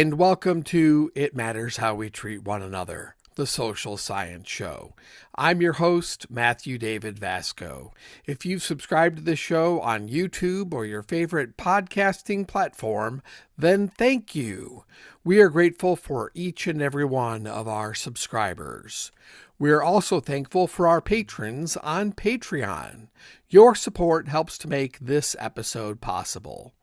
and welcome to It Matters How We Treat One Another, the social science show. I'm your host, Matthew David Vasko. If you've subscribed to this show on YouTube or your favorite podcasting platform, then thank you. We are grateful for each and every one of our subscribers. We are also thankful for our patrons on Patreon. Your support helps to make this episode possible.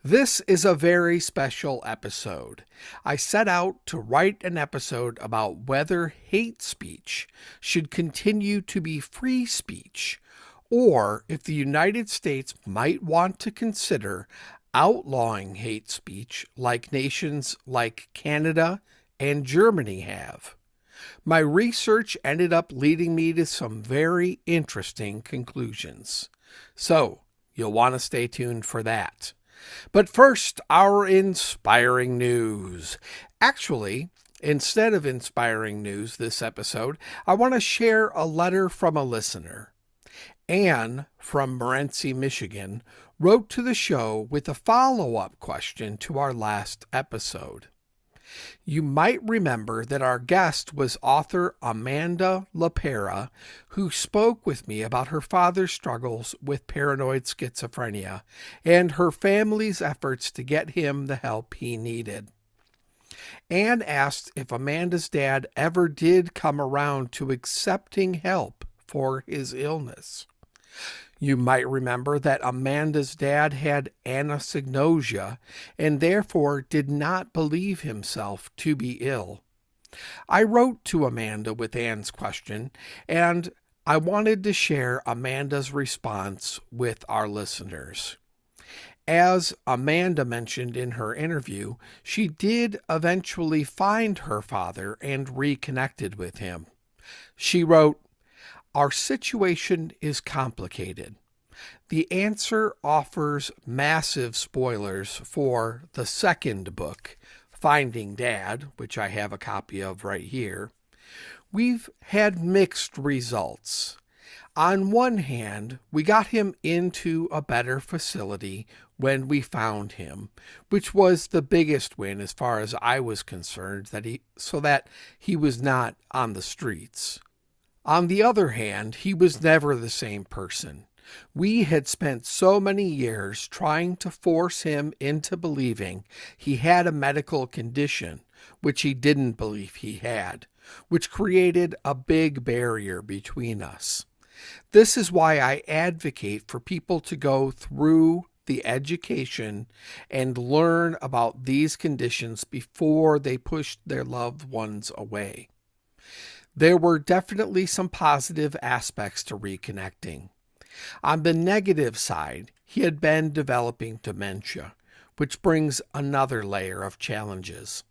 This is a very special episode. I set out to write an episode about whether hate speech should continue to be free speech, or if the United States might want to consider outlawing hate speech like nations like Canada and Germany have. My research ended up leading me to some very interesting conclusions. So, you'll want to stay tuned for that. But first, our inspiring news. Actually, instead of inspiring news this episode, I want to share a letter from a listener. Anne from Morenci, Michigan, wrote to the show with a follow-up question to our last episode. You might remember that our guest was author Amanda LaPera, who spoke with me about her father's struggles with paranoid schizophrenia and her family's efforts to get him the help he needed. Anne asked if Amanda's dad ever did come around to accepting help for his illness. You might remember that Amanda's dad had anosognosia and therefore did not believe himself to be ill. I wrote to Amanda with Anne's question, and I wanted to share Amanda's response with our listeners. As Amanda mentioned in her interview, she did eventually find her father and reconnected with him. She wrote, "Our situation is complicated. The answer offers massive spoilers for the second book, Finding Dad, which I have a copy of right here. We've had mixed results. On one hand, we got him into a better facility when we found him, which was the biggest win as far as I was concerned, so that he was not on the streets. On the other hand, he was never the same person. We had spent so many years trying to force him into believing he had a medical condition, which he didn't believe he had, which created a big barrier between us. This is why I advocate for people to go through the education and learn about these conditions before they push their loved ones away. There were definitely some positive aspects to reconnecting. On the negative side, he had been developing dementia, which brings another layer of challenges.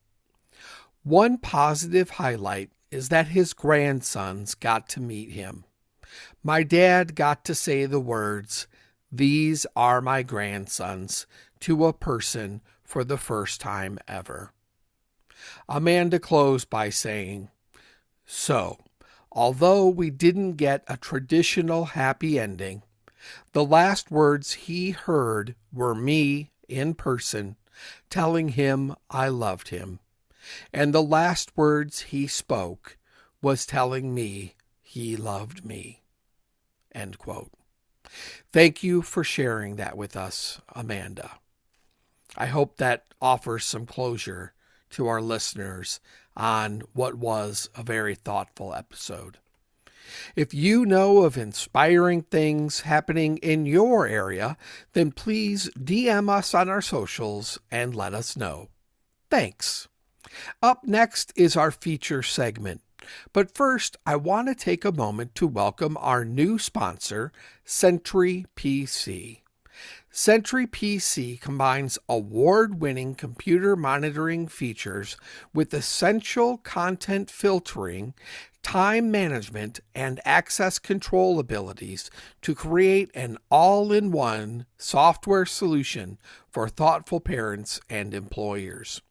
One positive highlight is that his grandsons got to meet him. My dad got to say the words, "These are my grandsons," to a person for the first time ever. Amanda closed by saying, "So, although we didn't get a traditional happy ending, the last words he heard were me in person telling him I loved him, and the last words he spoke was telling me he loved me." End quote. Thank you for sharing that with us, Amanda. I hope that offers some closure to our listeners on what was a very thoughtful episode. If you know of inspiring things happening in your area, then please DM us on our socials and let us know. Thanks. Up next is our feature segment. But first, I want to take a moment to welcome our new sponsor, Sentry PC. Sentry PC combines award-winning computer monitoring features with essential content filtering, time management, and access control abilities to create an all-in-one software solution for thoughtful parents and employers.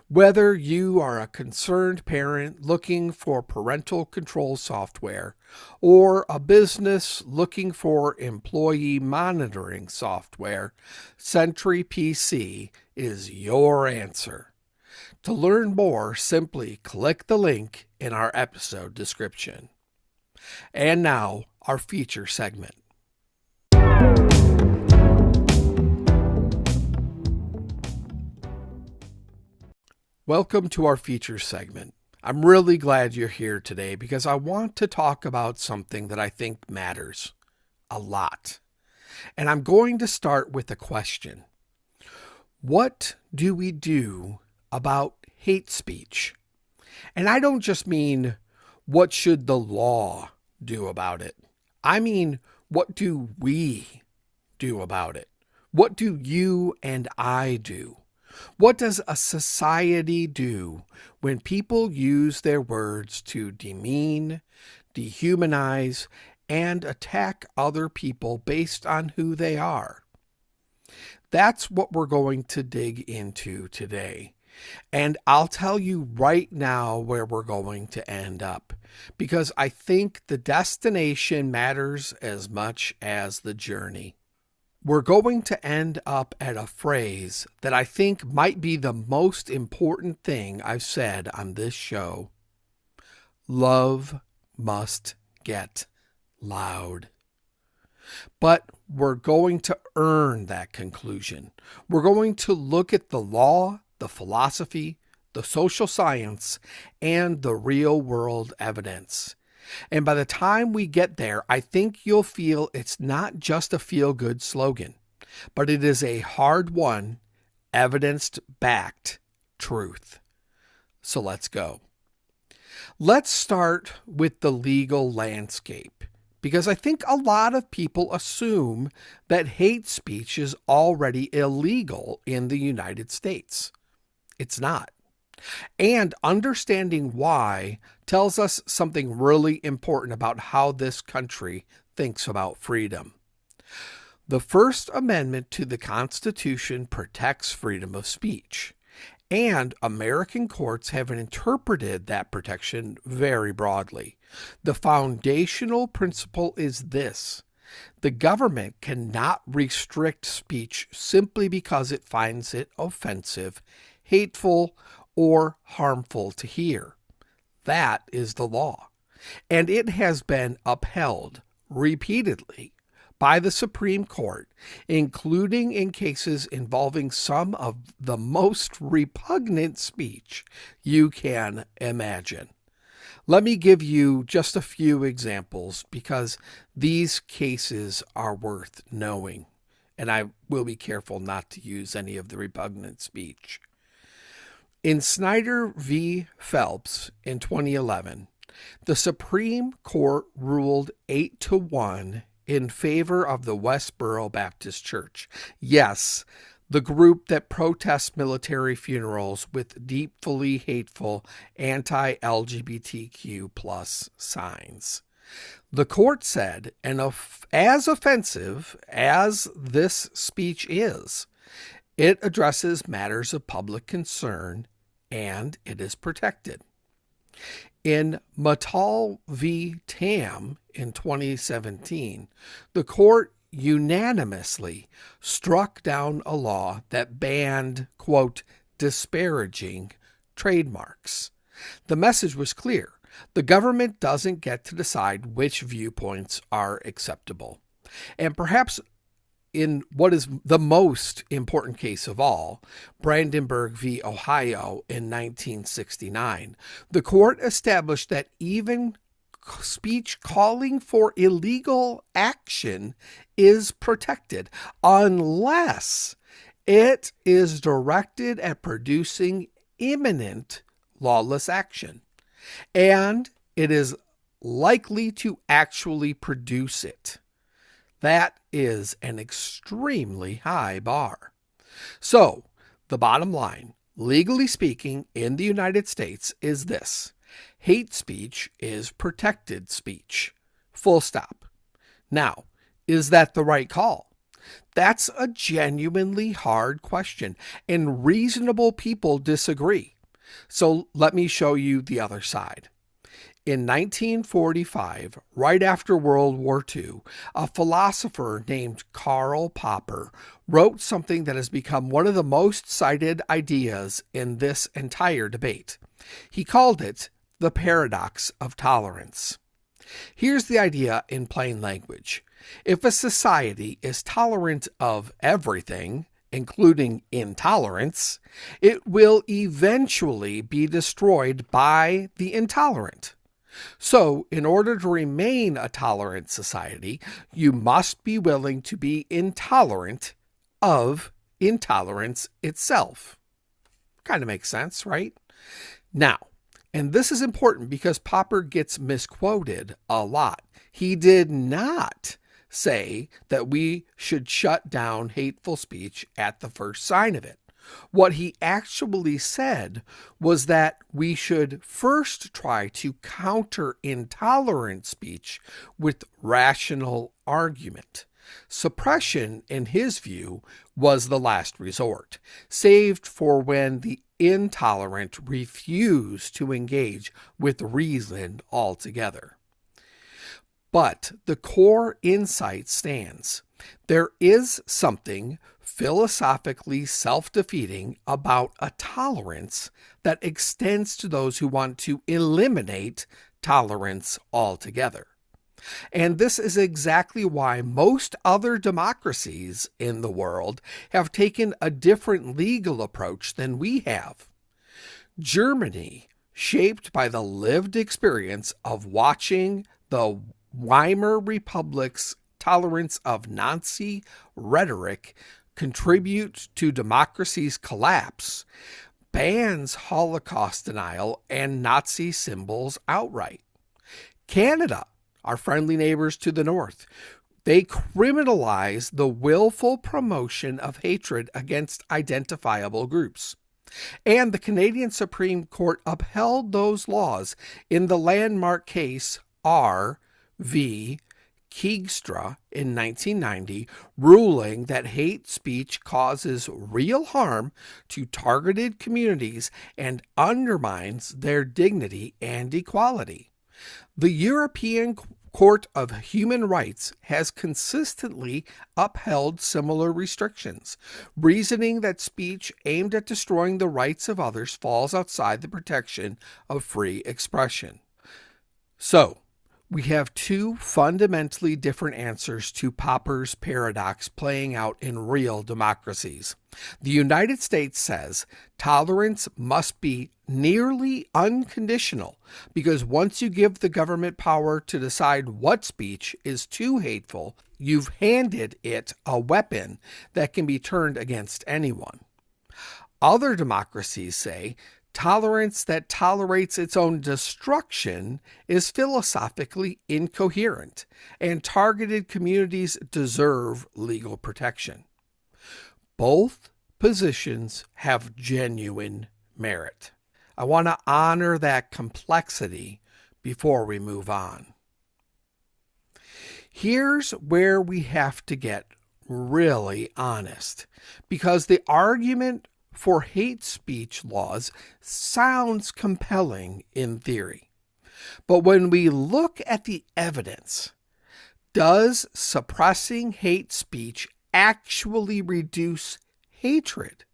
Whether you are a concerned parent looking for parental control software or a business looking for employee monitoring software, Sentry PC is your answer. To learn more, simply click the link in our episode description. And now, our feature segment. Welcome to our feature segment. I'm really glad you're here today because I want to talk about something that I think matters a lot. And I'm going to start with a question. What do we do about hate speech? And I don't just mean what should the law do about it. I mean, what do we do about it? What do you and I do? What does a society do when people use their words to demean, dehumanize, and attack other people based on who they are? That's what we're going to dig into today. And I'll tell you right now where we're going to end up, because I think the destination matters as much as the journey. We're going to end up at a phrase that I think might be the most important thing I've said on this show. Love must get loud. But we're going to earn that conclusion. We're going to look at the law, the philosophy, the social science, and the real world evidence. And by the time we get there, I think you'll feel it's not just a feel-good slogan, but it is a hard-won, evidence-backed truth. So let's go. Let's start with the legal landscape, because I think a lot of people assume that hate speech is already illegal in the United States. It's not. And understanding why tells us something really important about how this country thinks about freedom. The First Amendment to the Constitution protects freedom of speech, and American courts have interpreted that protection very broadly. The foundational principle is this: the government cannot restrict speech simply because it finds it offensive, hateful, or harmful to hear. That is the law, and it has been upheld repeatedly by the Supreme Court, including in cases involving some of the most repugnant speech you can imagine. Let me give you just a few examples because these cases are worth knowing, and I will be careful not to use any of the repugnant speech. In Snyder v. Phelps in 2011, the Supreme Court ruled 8-1 in favor of the Westboro Baptist Church. Yes, the group that protests military funerals with deeply hateful anti-LGBTQ plus signs. The court said, and as offensive as this speech is, it addresses matters of public concern and it is protected. In Matal v. Tam in 2017, the court unanimously struck down a law that banned, quote, disparaging trademarks. The message was clear. The government doesn't get to decide which viewpoints are acceptable. And perhaps in what is the most important case of all, Brandenburg v. Ohio in 1969, the court established that even speech calling for illegal action is protected unless it is directed at producing imminent lawless action, and it is likely to actually produce it. That is an extremely high bar. So, the bottom line, legally speaking, in the United States is this: hate speech is protected speech. Full stop. Now, is that the right call? That's a genuinely hard question, and reasonable people disagree. So let me show you the other side. In 1945, right after World War II, a philosopher named Karl Popper wrote something that has become one of the most cited ideas in this entire debate. He called it the paradox of tolerance. Here's the idea in plain language. If a society is tolerant of everything, including intolerance, it will eventually be destroyed by the intolerant. So, in order to remain a tolerant society, you must be willing to be intolerant of intolerance itself. Kind of makes sense, right? Now, and this is important because Popper gets misquoted a lot. He did not say that we should shut down hateful speech at the first sign of it. What he actually said was that we should first try to counter intolerant speech with rational argument. Suppression, in his view, was the last resort, saved for when the intolerant refused to engage with reason altogether. But the core insight stands. There is something philosophically self-defeating about a tolerance that extends to those who want to eliminate tolerance altogether. And this is exactly why most other democracies in the world have taken a different legal approach than we have. Germany, shaped by the lived experience of watching the Weimar Republic's tolerance of Nazi rhetoric contribute to democracy's collapse, bans Holocaust denial and Nazi symbols outright. Canada, our friendly neighbors to the north, they criminalize the willful promotion of hatred against identifiable groups. And the Canadian Supreme Court upheld those laws in the landmark case R v. Keegstra in 1990, ruling that hate speech causes real harm to targeted communities and undermines their dignity and equality. The European Court of Human Rights has consistently upheld similar restrictions, reasoning that speech aimed at destroying the rights of others falls outside the protection of free expression. So, we have two fundamentally different answers to Popper's paradox playing out in real democracies. The United States says tolerance must be nearly unconditional because once you give the government power to decide what speech is too hateful, you've handed it a weapon that can be turned against anyone. Other democracies say tolerance that tolerates its own destruction is philosophically incoherent, and targeted communities deserve legal protection. Both positions have genuine merit. I want to honor that complexity before we move on. Here's where we have to get really honest, because the argument for hate speech laws sounds compelling in theory. But when we look at the evidence, does suppressing hate speech actually reduce hatred?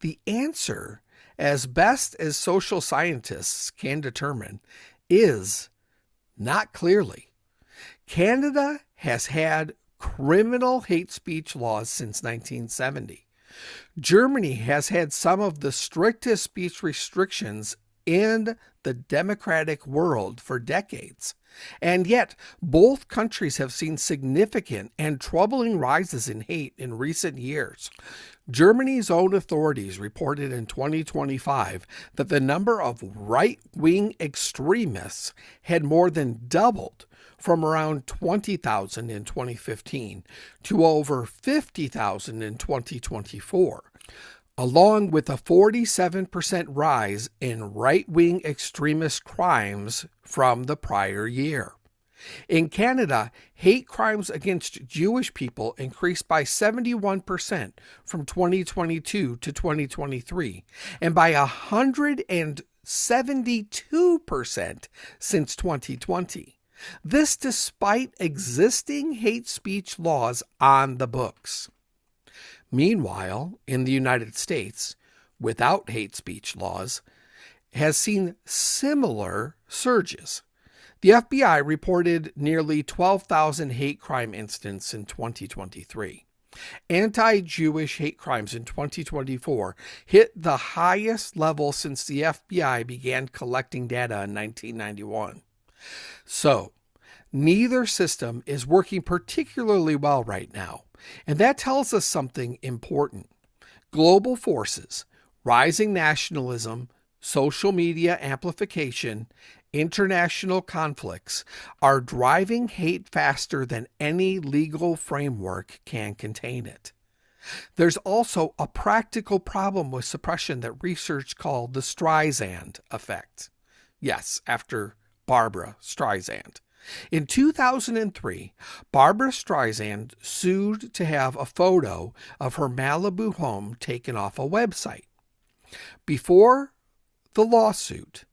The answer, as best as social scientists can determine, is not clearly. Canada has had criminal hate speech laws since 1970. Germany has had some of the strictest speech restrictions in the democratic world for decades. And yet, both countries have seen significant and troubling rises in hate in recent years. Germany's own authorities reported in 2025 that the number of right-wing extremists had more than doubled from around 20,000 in 2015 to over 50,000 in 2024, along with a 47% rise in right-wing extremist crimes from the prior year. In Canada, hate crimes against Jewish people increased by 71% from 2022 to 2023, and by 106% 72% since 2020. This despite existing hate speech laws on the books. Meanwhile, in the United States, without hate speech laws, has seen similar surges. The FBI reported nearly 12,000 hate crime incidents in 2023. Anti-Jewish hate crimes in 2024 hit the highest level since the FBI began collecting data in 1991. So, neither system is working particularly well right now, and that tells us something important. Global forces, rising nationalism, social media amplification, international conflicts are driving hate faster than any legal framework can contain it. There's also a practical problem with suppression that research called the Streisand effect. Yes, after Barbra Streisand. In 2003, Barbra Streisand sued to have a photo of her Malibu home taken off a website. Before the lawsuit,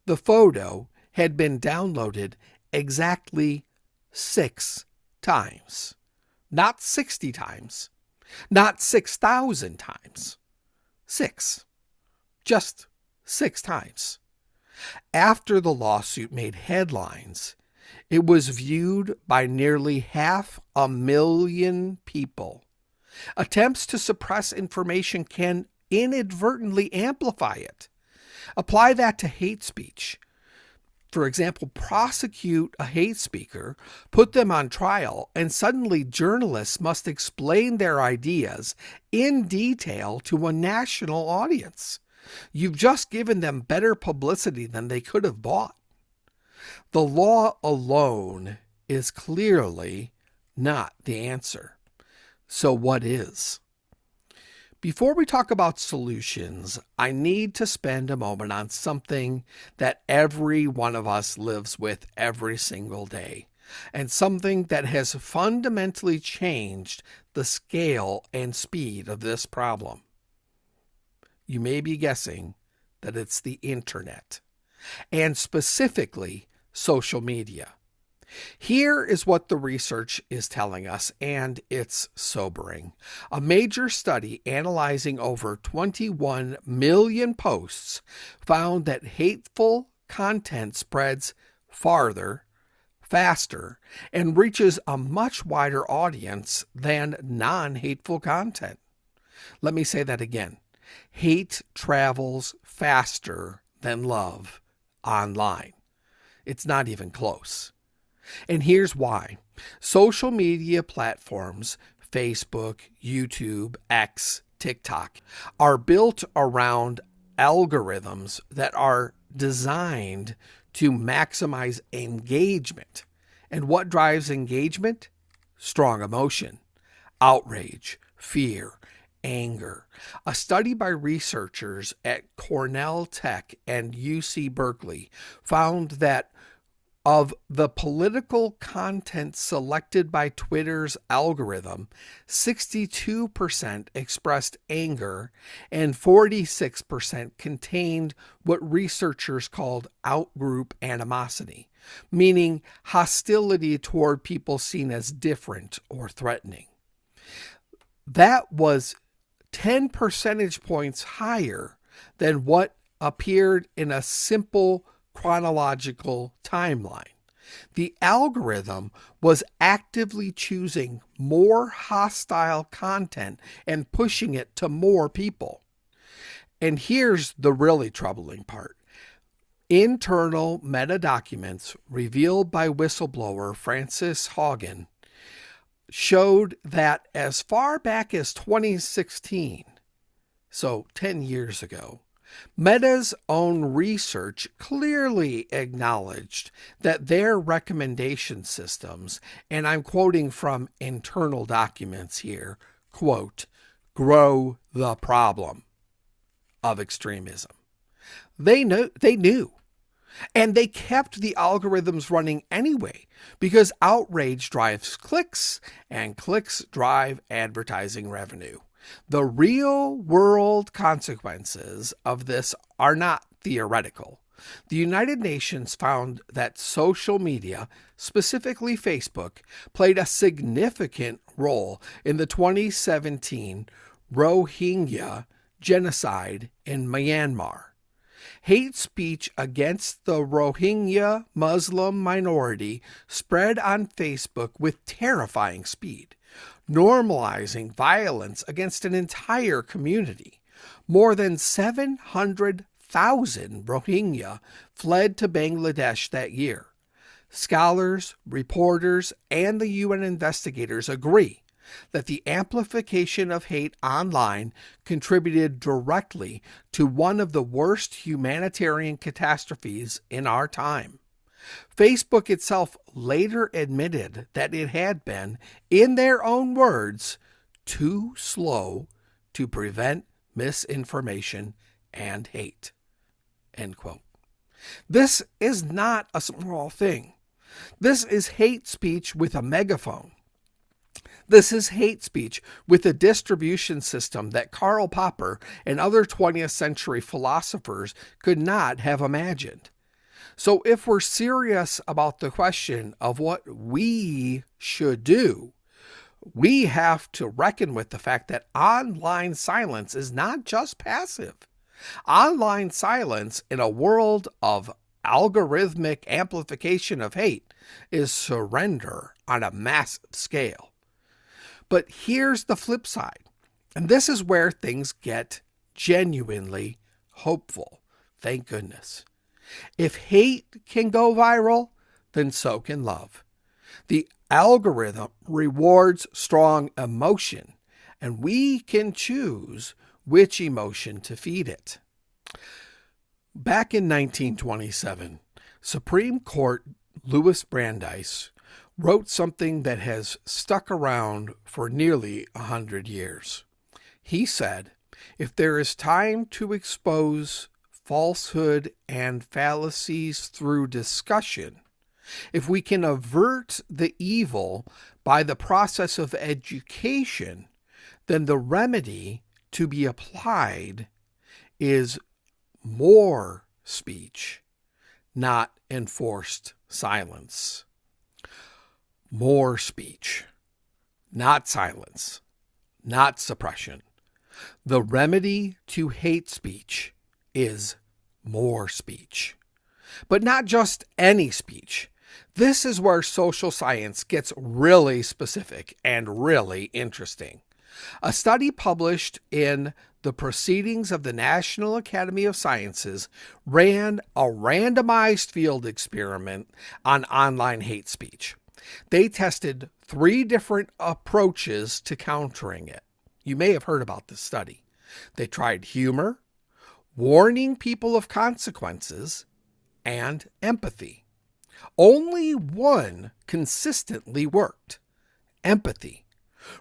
the photo had been downloaded exactly 6 times. Not 60 times. Not 6,000 times. 6. Just 6 times. After the lawsuit made headlines, it was viewed by nearly 500,000 people. Attempts to suppress information can inadvertently amplify it. Apply that to hate speech. For example, prosecute a hate speaker, put them on trial, and suddenly journalists must explain their ideas in detail to a national audience. You've just given them better publicity than they could have bought. The law alone is clearly not the answer. So what is? Before we talk about solutions, I need to spend a moment on something that every one of us lives with every single day, and something that has fundamentally changed the scale and speed of this problem. You may be guessing that it's the internet, and specifically social media. Here is what the research is telling us, and it's sobering. A major study analyzing over 21 million posts found that hateful content spreads farther, faster, and reaches a much wider audience than non-hateful content. Let me say that again. Hate travels faster than love online. It's not even close. And here's why. Social media platforms, Facebook, YouTube, X, TikTok, are built around algorithms that are designed to maximize engagement. And what drives engagement? Strong emotion, outrage, fear, anger. A study by researchers at Cornell Tech and UC Berkeley found that of the political content selected by Twitter's algorithm, 62% expressed anger and 46% contained what researchers called outgroup animosity, meaning hostility toward people seen as different or threatening. That was 10 percentage points higher than what appeared in a simple chronological timeline. The algorithm was actively choosing more hostile content and pushing it to more people. And here's the really troubling part. Internal meta documents revealed by whistleblower Frances Haugen showed that as far back as 2016, so 10 years ago, Meta's own research clearly acknowledged that their recommendation systems, and I'm quoting from internal documents here, quote, grow the problem of extremism. They knew. And they kept the algorithms running anyway, because outrage drives clicks, and clicks drive advertising revenue. The real world consequences of this are not theoretical. The United Nations found that social media, specifically Facebook, played a significant role in the 2017 Rohingya genocide in Myanmar. Hate speech against the Rohingya Muslim minority spread on Facebook with terrifying speed, normalizing violence against an entire community. More than 700,000 Rohingya fled to Bangladesh that year. Scholars, reporters, and the UN investigators agree that the amplification of hate online contributed directly to one of the worst humanitarian catastrophes in our time. Facebook itself later admitted that it had been, in their own words, too slow to prevent misinformation and hate. End quote. This is not a small thing. This is hate speech with a megaphone. This is hate speech with a distribution system that Karl Popper and other 20th century philosophers could not have imagined. So if we're serious about the question of what we should do, we have to reckon with the fact that online silence is not just passive. Online silence in a world of algorithmic amplification of hate is surrender on a massive scale. But here's the flip side, and this is where things get genuinely hopeful. Thank goodness. If hate can go viral, then so can love. The algorithm rewards strong emotion, and we can choose which emotion to feed it. Back in 1927, Supreme Court Louis Brandeis wrote something that has stuck around for nearly 100 years. He said, "If there is time to expose falsehood and fallacies through discussion, if we can avert the evil by the process of education, then the remedy to be applied is more speech, not enforced silence." More speech, not silence, not suppression. The remedy to hate speech is more speech. But not just any speech. This is where social science gets really specific and really interesting. A study published in the Proceedings of the National Academy of Sciences ran a randomized field experiment on online hate speech. They tested 3 different approaches to countering it. You may have heard about this study. They tried humor, warning people of consequences, and empathy. Only one consistently worked: empathy.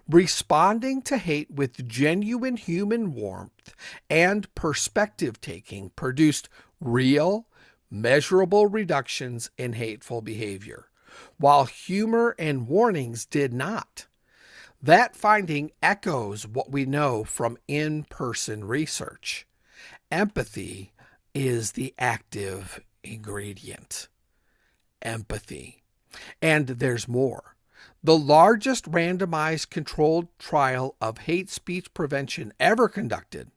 Responding to hate with genuine human warmth and perspective-taking produced real, measurable reductions in hateful behavior, while humor and warnings did not. That finding echoes what we know from in-person research. Empathy is the active ingredient. Empathy. And there's more. The largest randomized controlled trial of hate speech prevention ever conducted,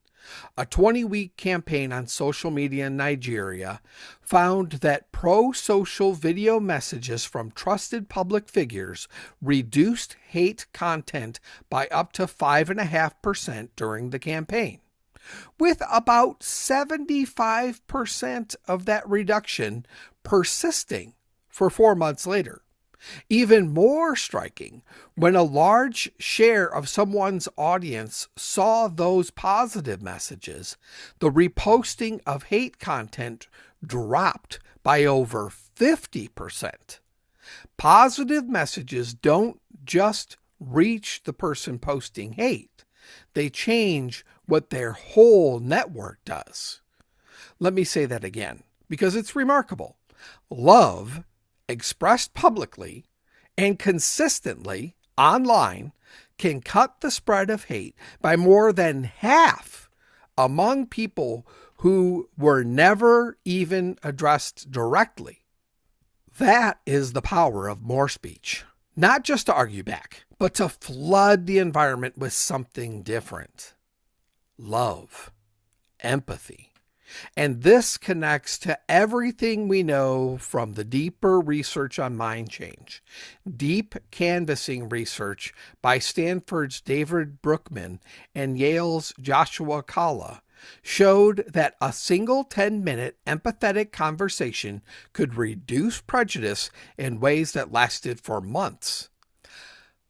a 20-week campaign on social media in Nigeria, found that pro-social video messages from trusted public figures reduced hate content by up to 5.5% during the campaign, with about 75% of that reduction persisting for 4 months later. Even more striking, when a large share of someone's audience saw those positive messages, the reposting of hate content dropped by over 50%. Positive messages don't just reach the person posting hate, they change what their whole network does. Let me say that again, because it's remarkable. Love, expressed publicly and consistently online, can cut the spread of hate by more than half among people who were never even addressed directly. That is the power of more speech. Not just to argue back, but to flood the environment with something different. Love, empathy. And this connects to everything we know from the deeper research on mind change. Deep canvassing research by Stanford's David Brookman and Yale's Joshua Kalla showed that a single 10-minute empathetic conversation could reduce prejudice in ways that lasted for months.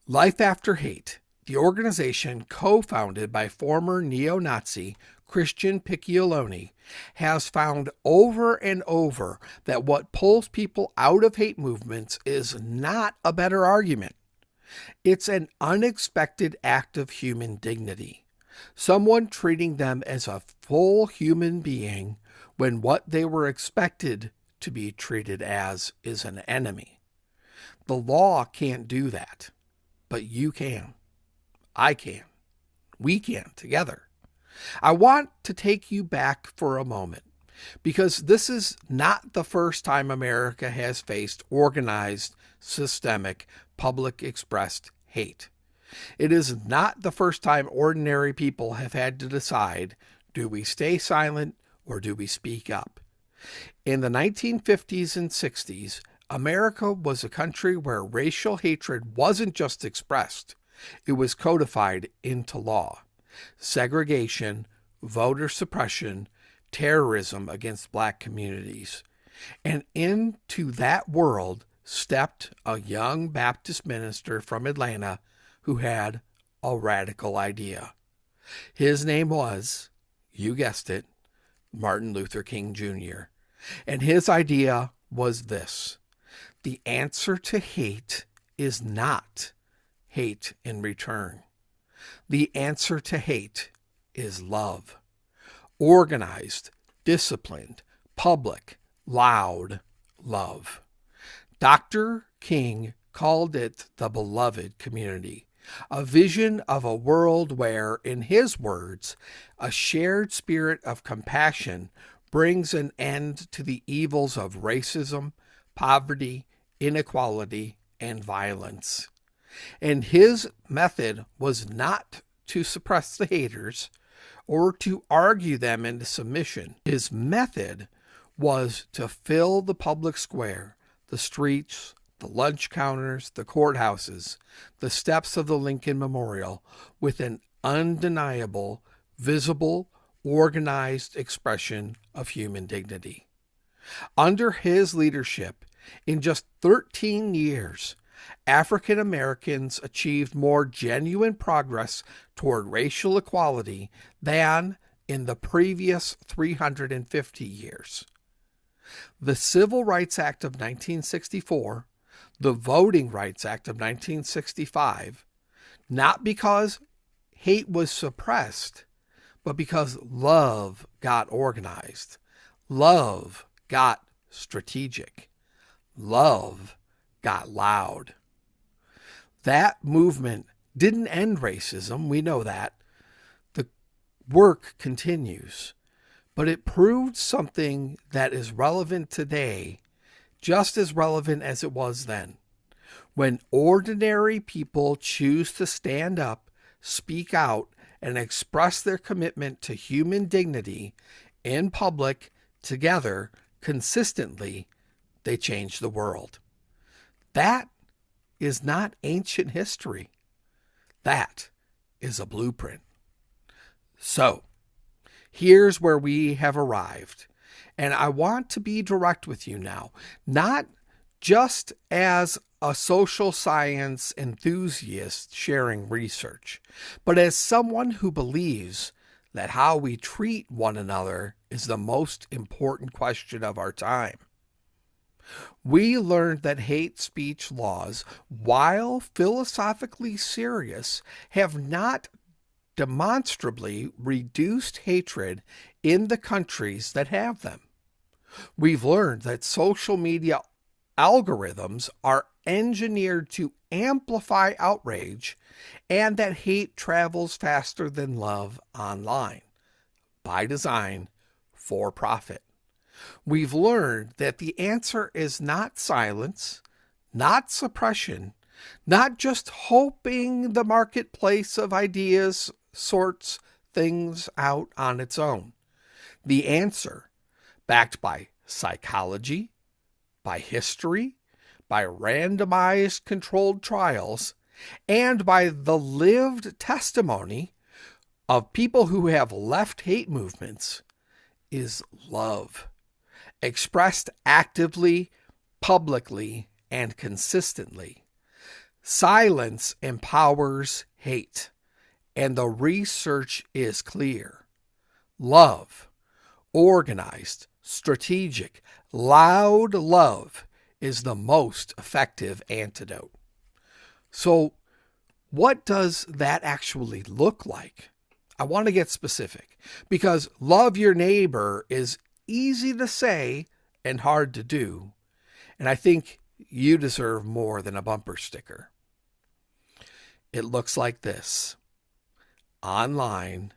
Life After Hate, the organization co-founded by former neo-Nazi Christian Picciolone, has found over and over that what pulls people out of hate movements is not a better argument. It's an unexpected act of human dignity. Someone treating them as a full human being when what they were expected to be treated as is an enemy. The law can't do that, but you can. I can. We can together. I want to take you back for a moment, because this is not the first time America has faced organized, systemic, public expressed hate. It is not the first time ordinary people have had to decide, do we stay silent or do we speak up? In the 1950s and 60s, America was a country where racial hatred wasn't just expressed, it was codified into law. Segregation, voter suppression, terrorism against black communities. And into that world stepped a young Baptist minister from Atlanta who had a radical idea. His name was, you guessed it, Martin Luther King Jr. And his idea was this: the answer to hate is not hate in return. The answer to hate is love. Organized, disciplined, public, loud love. Dr. King called it the beloved community, a vision of a world where, in his words, a shared spirit of compassion brings an end to the evils of racism, poverty, inequality, and violence. And his method was not to suppress the haters or to argue them into submission. His method was to fill the public square, the streets, the lunch counters, the courthouses, the steps of the Lincoln Memorial with an undeniable, visible, organized expression of human dignity. Under his leadership, in just 13 years, African Americans achieved more genuine progress toward racial equality than in the previous 350 years. The Civil Rights Act of 1964, the Voting Rights Act of 1965, not because hate was suppressed, but because love got organized, love got strategic, love got loud. That movement didn't end racism, we know that. The work continues, but it proved something that is relevant today, just as relevant as it was then. When ordinary people choose to stand up, speak out, and express their commitment to human dignity in public, together, consistently, they change the world. That is not ancient history. That is a blueprint. So, here's where we have arrived. And I want to be direct with you now, not just as a social science enthusiast sharing research, but as someone who believes that how we treat one another is the most important question of our time. We learned that hate speech laws, while philosophically serious, have not demonstrably reduced hatred in the countries that have them. We've learned that social media algorithms are engineered to amplify outrage and that hate travels faster than love online, by design, for profit. We've learned that the answer is not silence, not suppression, not just hoping the marketplace of ideas sorts things out on its own. The answer, backed by psychology, by history, by randomized controlled trials, and by the lived testimony of people who have left hate movements, is love, expressed actively, publicly, and consistently. Silence empowers hate, and the research is clear. Love, organized, strategic, loud love, is the most effective antidote. So, what does that actually look like? I want to get specific, because love your neighbor is easy to say and hard to do, and I think you deserve more than a bumper sticker. It looks like this. Online,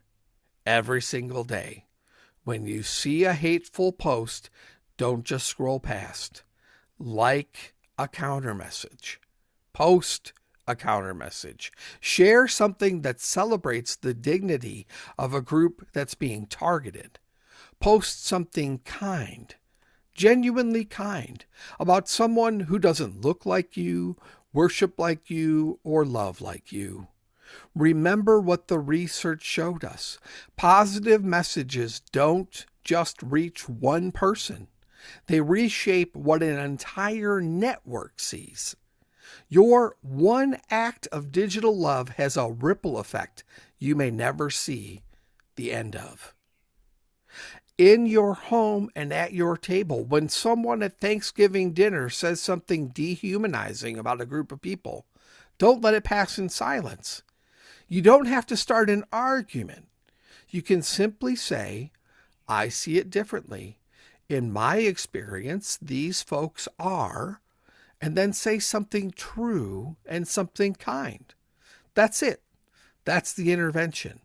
every single day, when you see a hateful post, don't just scroll past. Like a counter message. Post a counter message. Share something that celebrates the dignity of a group that's being targeted. Post something kind, genuinely kind, about someone who doesn't look like you, worship like you, or love like you. Remember what the research showed us. Positive messages don't just reach one person. They reshape what an entire network sees. Your one act of digital love has a ripple effect you may never see the end of. In your home and at your table, when someone at Thanksgiving dinner says something dehumanizing about a group of people, don't let it pass in silence. You don't have to start an argument. You can simply say, I see it differently. In my experience, these folks are, and then say something true and something kind. That's it. That's the intervention.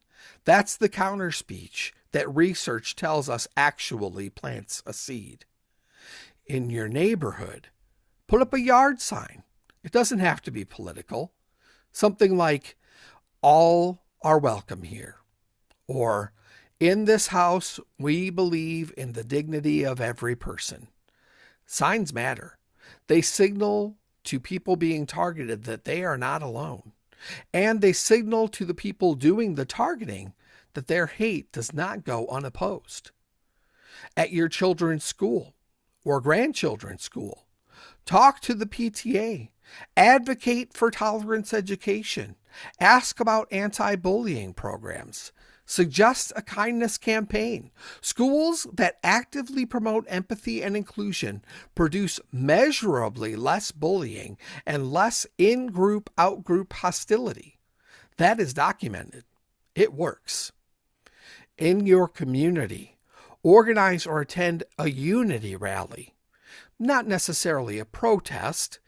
That's the counterspeech that research tells us actually plants a seed. In your neighborhood, put up a yard sign. It doesn't have to be political. Something like, all are welcome here. Or, in this house, we believe in the dignity of every person. Signs matter. They signal to people being targeted that they are not alone. And they signal to the people doing the targeting that their hate does not go unopposed. At your children's school or grandchildren's school, talk to the PTA. Advocate for tolerance education. Ask about anti-bullying programs. Suggest a kindness campaign. Schools that actively promote empathy and inclusion produce measurably less bullying and less in-group, out-group hostility. That is documented. It works. In your community, organize or attend a unity rally. Not necessarily a protest,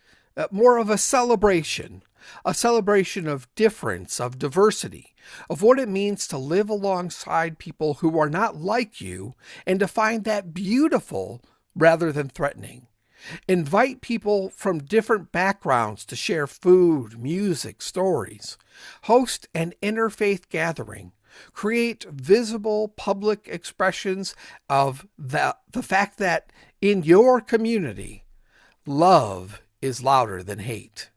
more of a celebration of difference, of diversity, of what it means to live alongside people who are not like you, and to find that beautiful rather than threatening. Invite people from different backgrounds to share food, music, stories. Host an interfaith gathering. Create visible public expressions of the fact that in your community, love is louder than hate.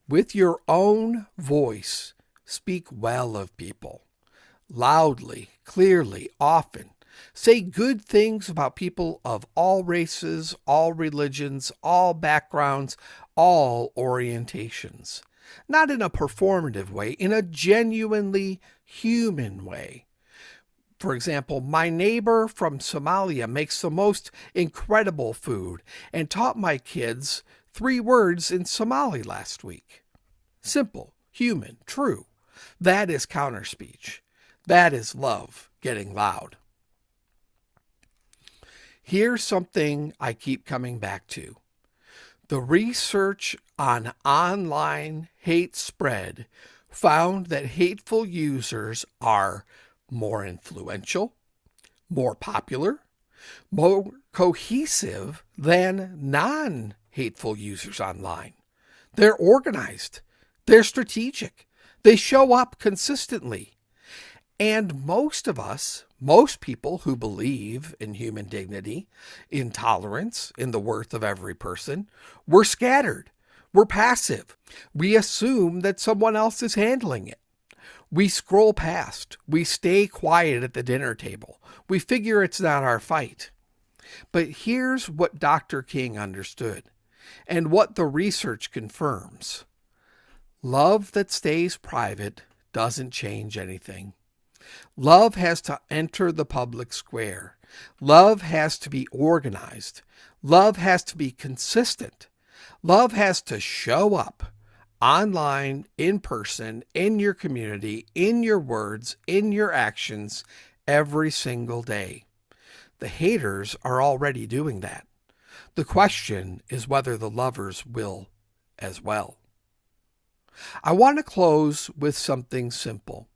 With your own voice, speak well of people. Loudly, clearly, often. Say good things about people of all races, all religions, all backgrounds, all orientations. Not in a performative way, in a genuinely human way. For example, my neighbor from Somalia makes the most incredible food and taught my kids 3 words in Somali last week. Simple, human, true. That is counterspeech. That is love getting loud. Here's something I keep coming back to. The research on online hate spread found that hateful users are more influential, more popular, more cohesive than non-hateful users online. They're organized. They're strategic. They show up consistently. And most of us, most people who believe in human dignity, in tolerance, in the worth of every person, we're scattered. We're passive. We assume that someone else is handling it. We scroll past. We stay quiet at the dinner table. We figure it's not our fight. But here's what Dr. King understood, and what the research confirms. Love that stays private doesn't change anything. Love has to enter the public square. Love has to be organized. Love has to be consistent. Love has to show up online, in person, in your community, in your words, in your actions, every single day. The haters are already doing that. The question is whether the lovers will as well. I want to close with something simple,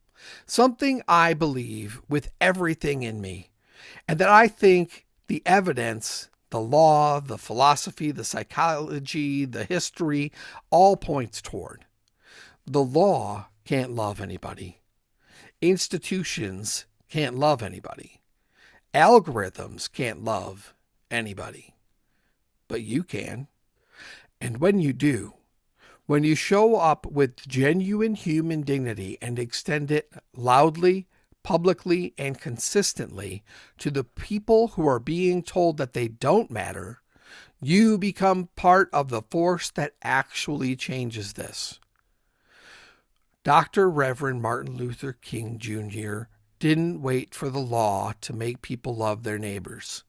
something I believe with everything in me, and that I think the evidence, the law, the philosophy, the psychology, the history, all points toward. The law can't love anybody. Institutions can't love anybody. Algorithms can't love anybody. But you can. And when you do, when you show up with genuine human dignity and extend it loudly, publicly, and consistently to the people who are being told that they don't matter, you become part of the force that actually changes this. Dr. Reverend Martin Luther King Jr. didn't wait for the law to make people love their neighbors.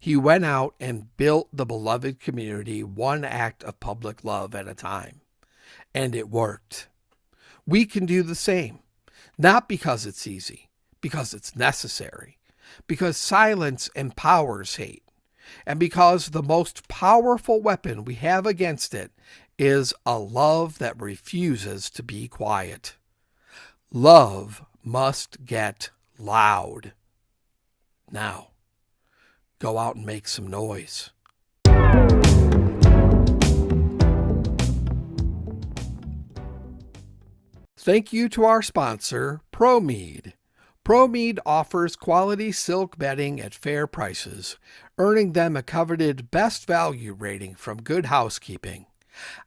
He went out and built the beloved community one act of public love at a time. And it worked. We can do the same. Not because it's easy, because it's necessary, because silence empowers hate, and because the most powerful weapon we have against it is a love that refuses to be quiet. Love must get loud. Now, go out and make some noise. Thank you to our sponsor, ProMead. ProMead offers quality silk bedding at fair prices, earning them a coveted best value rating from Good Housekeeping.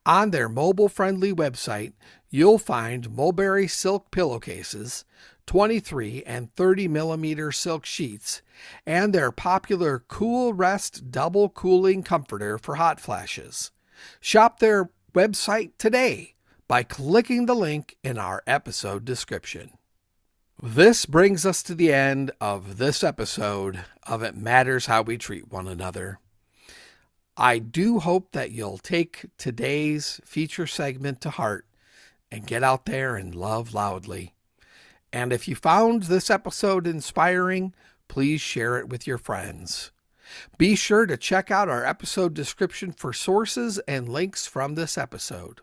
On their mobile-friendly website, you'll find mulberry silk pillowcases, 23 and 30 millimeter silk sheets, and their popular Cool Rest double cooling comforter for hot flashes. Shop their website today by clicking the link in our episode description. This brings us to the end of this episode of It Matters How We Treat One Another. I do hope that you'll take today's feature segment to heart and get out there and love loudly. And if you found this episode inspiring, please share it with your friends. Be sure to check out our episode description for sources and links from this episode.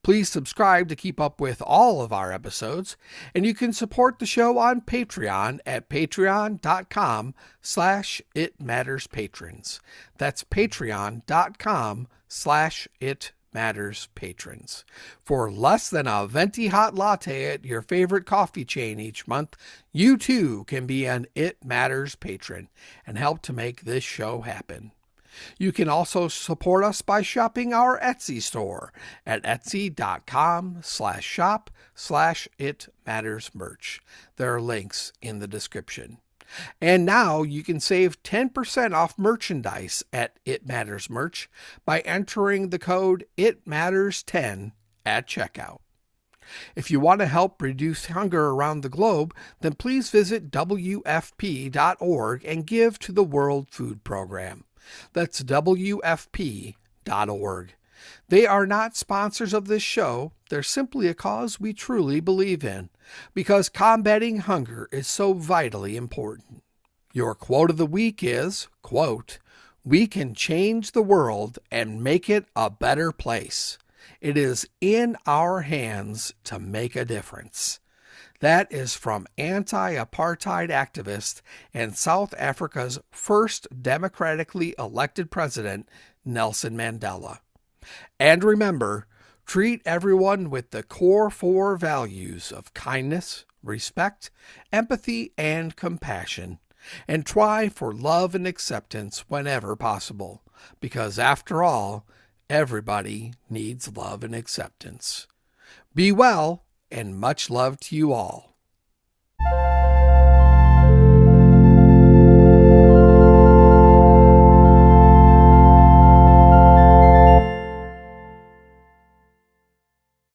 Please subscribe to keep up with all of our episodes, and you can support the show on Patreon at patreon.com/itmatterspatrons. That's patreon.com/itmatterspatrons. For less than a venti hot latte at your favorite coffee chain each month, you too can be an It Matters patron and help to make this show happen. You can also support us by shopping our Etsy store at etsy.com/shop/itmattersmerch. There are links in the description. And now you can save 10% off merchandise at It Matters Merch by entering the code ITMatters10 at checkout. If you want to help reduce hunger around the globe, then please visit WFP.org and give to the World Food Program. That's WFP.org. They are not sponsors of this show. They're simply a cause we truly believe in, because combating hunger is so vitally important. Your quote of the week is, quote, "We can change the world and make it a better place. It is in our hands to make a difference." That is from anti-apartheid activist and South Africa's first democratically elected president, Nelson Mandela. And remember, treat everyone with the core 4 values of kindness, respect, empathy, and compassion, and try for love and acceptance whenever possible, because after all, everybody needs love and acceptance. Be well, and much love to you all.